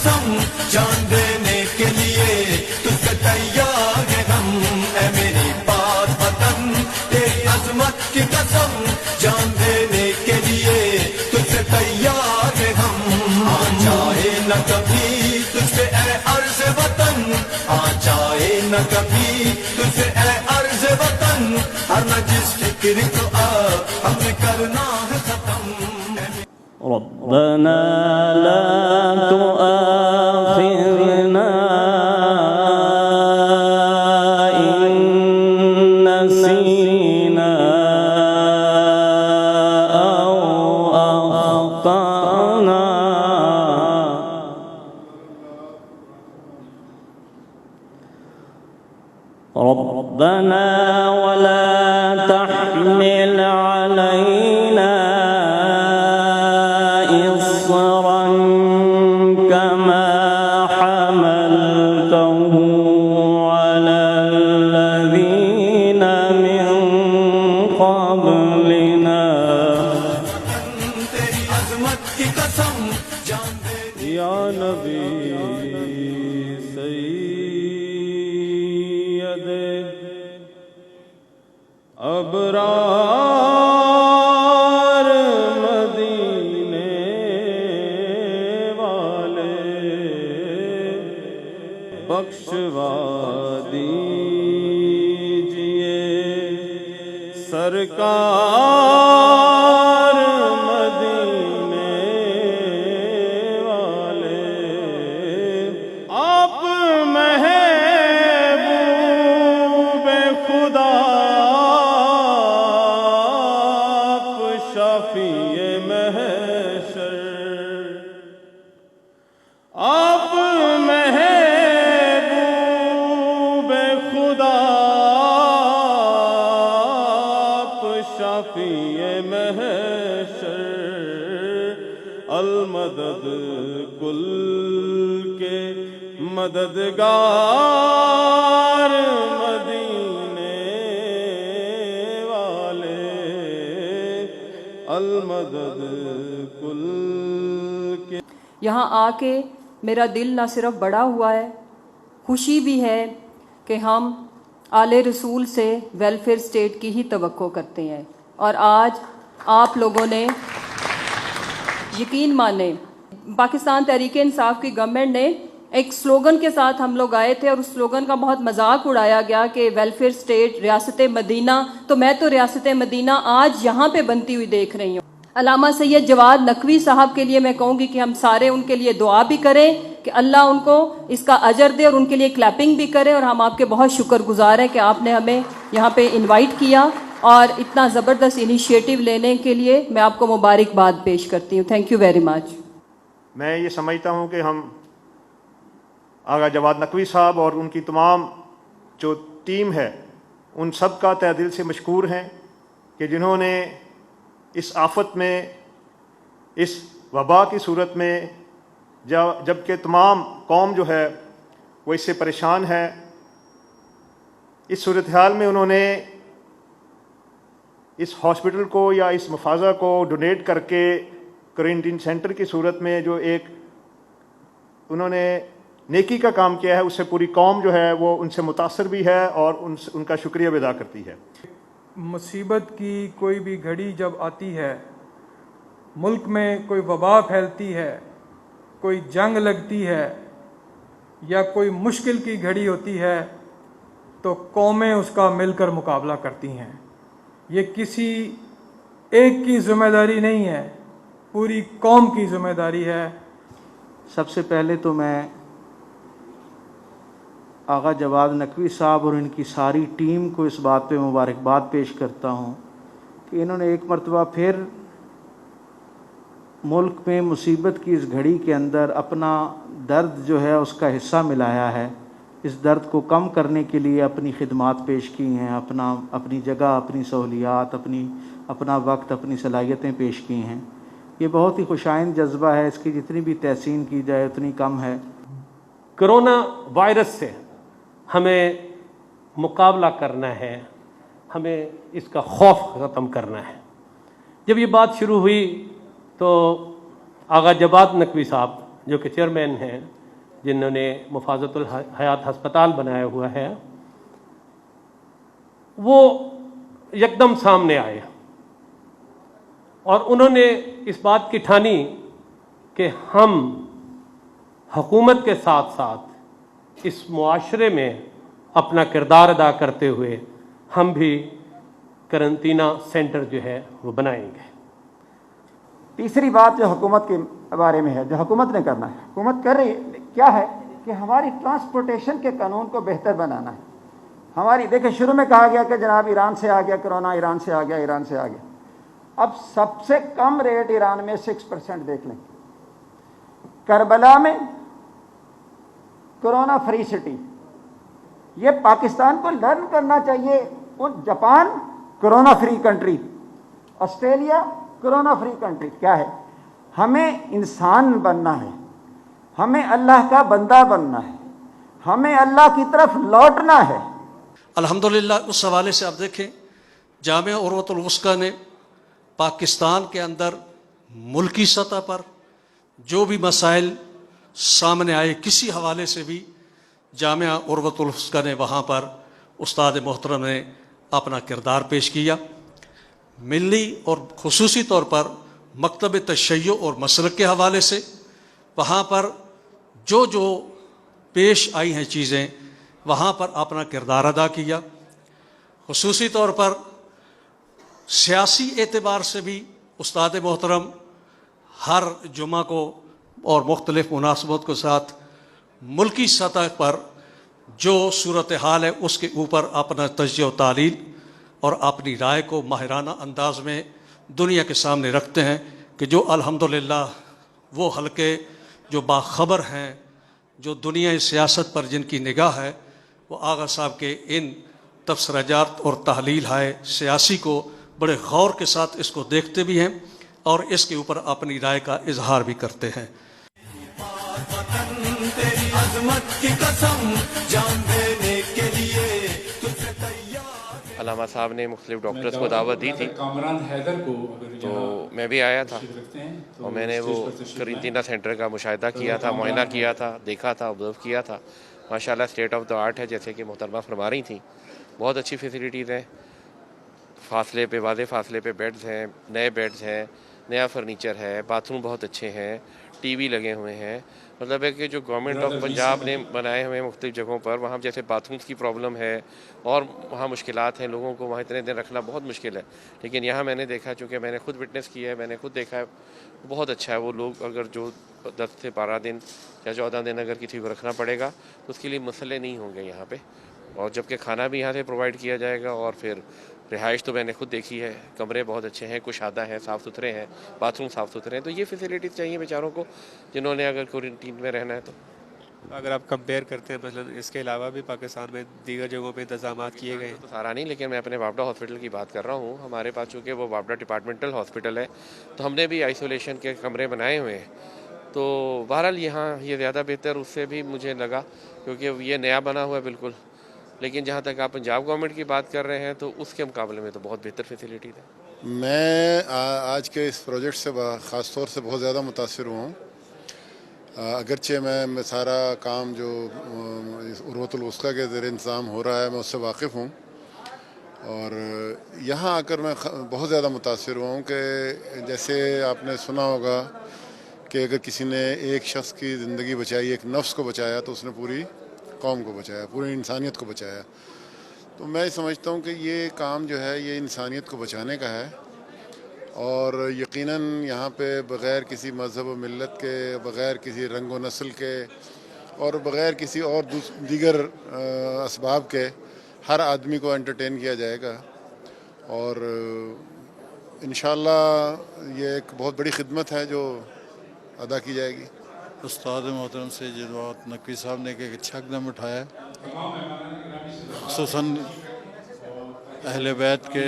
قسم جان دینے کے لیے تجھ سے تیار ہے ہم، اے میری پاک وطن تیری عظمت کی قسم جان دینے کے لیے تجھ سے تیار ہے ہم، آ جائے نہ کبھی تجھ سے اے عرض وطن، آ جائے نہ کبھی تجھ سے اے عرض وطن، ہر نہ جس فکر کو اب ہم نے کرنا ہے ختم۔ ربنا لا تؤاخذنا إن نسينا أو أخطأنا ربنا ولا تحمل علينا إصرا كما حملته على الذين من قبلنا تیری عظمت کی قسم جان دے یا نبی سید ابرار مدینے والے بخشوا دیجئے سرکار مدینے والے، آپ محبوب خدا، آپ شفیع محشر، آپ محبوب خدا، آپ شفیع محشر، المدد کل کے مددگار مدینے والے، المدد کل کے۔ یہاں آ کے میرا دل نہ صرف بڑا ہوا ہے، خوشی بھی ہے کہ ہم آل رسول سے ویلفیئر اسٹیٹ کی ہی توقع کرتے ہیں، اور آج آپ لوگوں نے یقین مانیں پاکستان تحریک انصاف کی گورنمنٹ نے ایک سلوگن کے ساتھ ہم لوگ آئے تھے، اور اس سلوگن کا بہت مذاق اڑایا گیا کہ ویلفیئر اسٹیٹ ریاست مدینہ، تو میں تو ریاست مدینہ آج یہاں پہ بنتی ہوئی دیکھ رہی ہوں۔ علامہ سید جواد نقوی صاحب کے لیے میں کہوں گی کہ ہم سارے ان کے لیے دعا بھی کریں کہ اللہ ان کو اس کا اجر دے، اور ان کے لیے کلیپنگ بھی کریں، اور ہم آپ کے بہت شکر گزار ہیں کہ آپ نے ہمیں یہاں پہ انوائٹ کیا اور اتنا زبردست انیشیٹو لینے کے لیے میں آپ کو مبارکباد پیش کرتی ہوں۔ Thank you very much. میں یہ سمجھتا ہوں کہ ہم آغا جواد نقوی صاحب اور ان کی تمام جو ٹیم ہے ان سب کا تہ دل سے مشکور ہیں کہ جنہوں نے اس آفت میں، اس وبا کی صورت میں، جب کہ تمام قوم جو ہے وہ اس سے پریشان ہے، اس صورتحال میں انہوں نے اس ہاسپٹل کو یا اس مفازہ کو ڈونیٹ کر کے کرنٹین سینٹر کی صورت میں جو ایک انہوں نے نیکی کا کام کیا ہے، اس سے پوری قوم جو ہے وہ ان سے متاثر بھی ہے اور ان کا شکریہ بھی ادا کرتی ہے۔ مصیبت کی کوئی بھی گھڑی جب آتی ہے، ملک میں کوئی وبا پھیلتی ہے، کوئی جنگ لگتی ہے یا کوئی مشکل کی گھڑی ہوتی ہے، تو قومیں اس کا مل کر مقابلہ کرتی ہیں۔ یہ کسی ایک کی ذمہ داری نہیں ہے، پوری قوم کی ذمہ داری ہے۔ سب سے پہلے تو میں آغا جواد نقوی صاحب اور ان کی ساری ٹیم کو اس بات پہ مبارکباد پیش کرتا ہوں کہ انہوں نے ایک مرتبہ پھر ملک میں مصیبت کی اس گھڑی کے اندر اپنا درد جو ہے اس کا حصہ ملایا ہے، اس درد کو کم کرنے کے لیے اپنی خدمات پیش کی ہیں، اپنی جگہ، اپنی سہولیات، اپنا وقت، اپنی صلاحیتیں پیش کی ہیں۔ یہ بہت ہی خوشائند جذبہ ہے، اس کی جتنی بھی تحسین کی جائے اتنی کم ہے۔ کرونا وائرس سے ہمیں مقابلہ کرنا ہے، ہمیں اس کا خوف ختم کرنا ہے۔ جب یہ بات شروع ہوئی تو آغا جواد نقوی صاحب جو کہ چیئرمین ہیں، جنہوں نے مفازت الحیات ہسپتال بنایا ہوا ہے، وہ یکدم سامنے آئے اور انہوں نے اس بات کی ٹھانی کہ ہم حکومت کے ساتھ ساتھ اس معاشرے میں اپنا کردار ادا کرتے ہوئے ہم بھی قرنطینہ سینٹر جو ہے وہ بنائیں گے۔ تیسری بات جو حکومت کے بارے میں ہے، جو حکومت نے کرنا ہے، حکومت کر رہی ہے کیا ہے کہ ہماری ٹرانسپورٹیشن کے قانون کو بہتر بنانا ہے۔ ہماری دیکھیں، شروع میں کہا گیا کہ جناب ایران سے آ گیا کرونا، ایران سے آ گیا، ایران سے آ گیا۔ اب سب سے کم ریٹ ایران میں 6% دیکھ لیں، کربلا میں کرونا فری سٹی، یہ پاکستان کو لرن کرنا چاہیے۔ اور Japan corona free country, Australia corona free country. کیا ہے؟ ہمیں انسان بننا ہے، ہمیں اللہ کا بندہ بننا ہے، ہمیں اللہ کی طرف لوٹنا ہے۔ الحمدللہ اس حوالے سے آپ دیکھیں، جامعہ عروۃ الوثقی نے پاکستان کے اندر ملکی سطح پر جو بھی مسائل سامنے آئے کسی حوالے سے بھی، جامعہ عروۃ الوثقی نے وہاں پر استاد محترم نے اپنا کردار پیش کیا۔ ملی اور خصوصی طور پر مکتب تشیع اور مسلک کے حوالے سے وہاں پر جو پیش آئی ہیں چیزیں، وہاں پر اپنا کردار ادا کیا۔ خصوصی طور پر سیاسی اعتبار سے بھی استاد محترم ہر جمعہ کو اور مختلف مناسبت کے ساتھ ملکی سطح پر جو صورتحال ہے اس کے اوپر اپنا تجزیہ و تحلیل اور اپنی رائے کو ماہرانہ انداز میں دنیا کے سامنے رکھتے ہیں کہ جو الحمدللہ وہ حلقے جو باخبر ہیں، جو دنیا سیاست پر جن کی نگاہ ہے، وہ آغا صاحب کے ان تبصرہ جات اور تحلیل ہے سیاسی کو بڑے غور کے ساتھ اس کو دیکھتے بھی ہیں اور اس کے اوپر اپنی رائے کا اظہار بھی کرتے ہیں۔ تیری عظمت کی قسم جان دینے کے لیے تجھ سے تیار۔ علامہ صاحب نے مختلف ڈاکٹرز کو دعوت دی تھی تو میں بھی آیا تھا اور میں نے وہ قرنطینہ سینٹر کا مشاہدہ کیا تھا، معائنہ کیا تھا، دیکھا تھا، آبزرو کیا تھا۔ ماشاءاللہ اسٹیٹ آف دا آرٹ ہے، جیسے کہ محترمہ فرما رہی تھیں، بہت اچھی فیسیلیٹیز ہیں، فاصلے پہ واضح فاصلے پہ بیڈز ہیں، نئے بیڈز ہیں، نیا فرنیچر ہے، باتھ روم بہت اچھے ہیں، ٹی وی لگے ہوئے ہیں۔ مطلب ہے کہ جو گورنمنٹ آف پنجاب نے بنائے ہوئے ہیں مختلف جگہوں پر، وہاں جیسے باتھ رومس کی پرابلم ہے اور وہاں مشکلات ہیں، لوگوں کو وہاں اتنے دن رکھنا بہت مشکل ہے، لیکن یہاں میں نے دیکھا، چونکہ میں نے خود وٹنس کیا ہے، میں نے خود دیکھا ہے، بہت اچھا ہے۔ وہ لوگ اگر جو 10 سے 12 دن یا 14 دن اگر کسی کو رکھنا پڑے گا تو اس کے لیے مسئلے نہیں ہوں گے یہاں پہ، اور جبکہ کھانا بھی یہاں سے پرووائڈ کیا جائے گا، اور پھر رہائش تو میں نے خود دیکھی ہے، کمرے بہت اچھے ہیں، کشادہ ہیں، صاف ستھرے ہیں، باتھ روم صاف ستھرے ہیں۔ تو یہ فیسیلیٹیز چاہیے بیچاروں کو جنہوں نے اگر کوارنٹین میں رہنا ہے تو۔ اگر آپ کمپیئر کرتے ہیں مثلا اس کے علاوہ بھی پاکستان میں دیگر جگہوں پہ انتظامات کیے گئے ہیں؟ تو سارا نہیں، لیکن میں اپنے وابڈا ہاسپٹل کی بات کر رہا ہوں۔ ہمارے پاس چونکہ وہ وابڈا ڈپارٹمنٹل ہاسپٹل ہے تو ہم نے بھی آئسولیشن کے کمرے بنائے ہوئے ہیں، تو بہرحال یہاں یہ زیادہ بہتر اس سے بھی مجھے لگا، کیونکہ یہ نیا بنا ہوا ہے بالکل۔ لیکن جہاں تک آپ پنجاب گورنمنٹ کی بات کر رہے ہیں تو اس کے مقابلے میں تو بہت بہتر فیسیلیٹیز ہے۔ میں آج کے اس پروجیکٹ سے خاص طور سے بہت زیادہ متاثر ہوا ہوں۔ اگرچہ میں سارا کام جو عروۃ الوثقی کے زیر انتظام ہو رہا ہے میں اس سے واقف ہوں، اور یہاں آ کر میں بہت زیادہ متاثر ہوا ہوں کہ جیسے آپ نے سنا ہوگا کہ اگر کسی نے ایک شخص کی زندگی بچائی، ایک نفس کو بچایا، تو اس نے پوری قوم کو بچایا، پوری انسانیت کو بچایا۔ تو میں سمجھتا ہوں کہ یہ کام جو ہے یہ انسانیت کو بچانے کا ہے، اور یقیناً یہاں پہ بغیر کسی مذہب و ملت کے، بغیر کسی رنگ و نسل کے، اور بغیر کسی اور دیگر اسباب کے ہر آدمی کو انٹرٹین کیا جائے گا، اور انشاءاللہ یہ ایک بہت بڑی خدمت ہے جو ادا کی جائے گی۔ استاد محترم سے جناب نقوی صاحب نے ایک اچھا قدم اٹھایا ہے، خصوصاً اہل بیت کے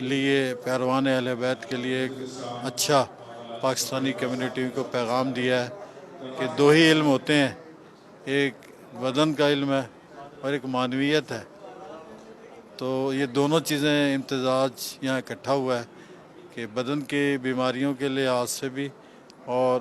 لیے، پیروان اہل بیت کے لیے ایک اچھا پاکستانی کمیونٹی کو پیغام دیا ہے کہ دو ہی علم ہوتے ہیں، ایک بدن کا علم ہے اور ایک معنویت ہے۔ تو یہ دونوں چیزیں امتزاج یہاں اکٹھا ہوا ہے کہ بدن کی بیماریوں کے لحاظ سے بھی اور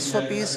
SOPs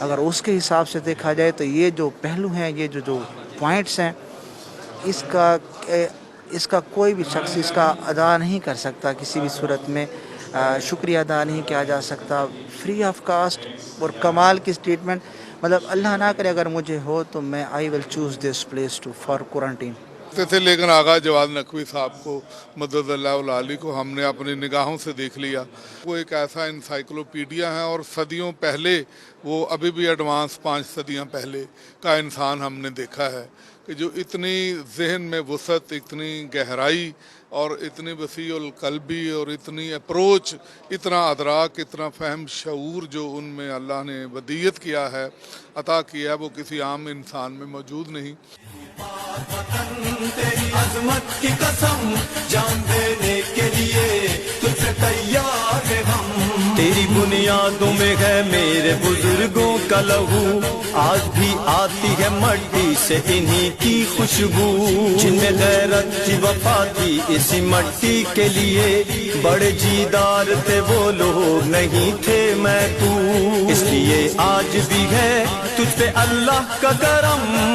اگر اس کے حساب سے دیکھا جائے تو یہ جو پہلو ہیں، یہ جو پوائنٹس ہیں، اس کا کوئی بھی شخص اس کا ادا نہیں کر سکتا، کسی بھی صورت میں شکریہ ادا نہیں کیا جا سکتا. فری آف کاسٹ اور کمال کی اسٹیٹمنٹ، مطلب اللہ نہ کرے اگر مجھے ہو تو میں I will choose this place for quarantine. تھے، لیکن آغا جواد نقوی صاحب کو مدد اللہ العالی کو ہم نے اپنی نگاہوں سے دیکھ لیا. وہ ایک ایسا انسائکلوپیڈیا ہے اور صدیوں پہلے، وہ ابھی بھی ایڈوانس 5 صدیاں پہلے کا انسان ہم نے دیکھا ہے کہ جو اتنی ذہن میں وسعت، اتنی گہرائی اور اتنی وسیع القلبی اور اتنی اپروچ، اتنا ادراک، اتنا فہم شعور جو ان میں اللہ نے ودیت کیا ہے، عطا کیا ہے، وہ کسی عام انسان میں موجود نہیں. تیری عظمت کی قسم جان دینے کے لیے تجھ سے تیار ہیں ہم. تیری بنیادوں میں ہے میرے بزرگوں کا لہو، آج بھی آتی ہے مٹی سے انہی کی خوشبو. جن میں غیرت تھی، وفا تھی اسی مٹی کے لیے، بڑے جیدار تھے وہ لوگ، نہیں تھے میں تو. اس لیے آج بھی ہے تجھ پہ اللہ کا کرم،